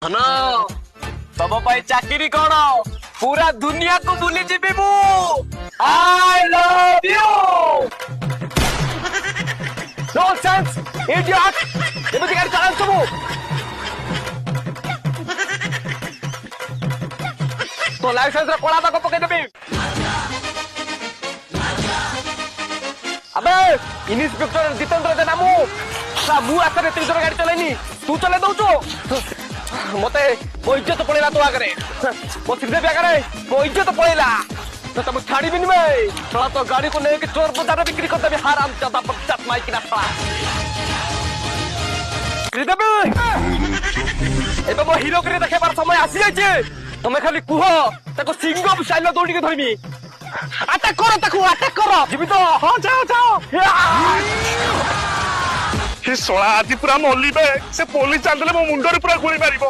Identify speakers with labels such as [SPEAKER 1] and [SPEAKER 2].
[SPEAKER 1] ଧନ ତମ ପାଇଁ ଚାକିରି କଣ ପୁରା ଦୁନିଆକୁ ବୁଲି ଯିବି ମୁଁ। I love you। Nonsense, idiot। ଏମିତି ଗାଡି ଚଳାନ୍ତୁ ମୁଁ। ତୋ ଲାଇସେନ୍ସରେ କଳା ଦାଗ ପକେଇଦେବି। अबे इन्स्पेक्टर जितेंद्र जेना मु आसरे 3 जन गाड़ी चलेनी तू चले दउଛୁ मते मो इज्जत पळेला तो आगरे मो श्रीदेवी आगरे मो इज्जत पळेला तो तुम छाड़ी बिन में थोड़ा तो गाड़ी को लेके चोर बाजार बिक्री कर देबे हराम ज्यादा बच्चा माई की नाफा श्रीदेवी एबे मो हीरो करे देखे बार समय आसी जाय छे तमे खाली कुह ताको सिंगम स्टाइल दौड़ी के धरमी अटैक करो ताको अटैक करो जीवित हां जाओ जाओ
[SPEAKER 2] हे सोळा आदि पूरा मोली बे से पुलिस चांदले मो मुंडरे पूरा गोली मारिबो।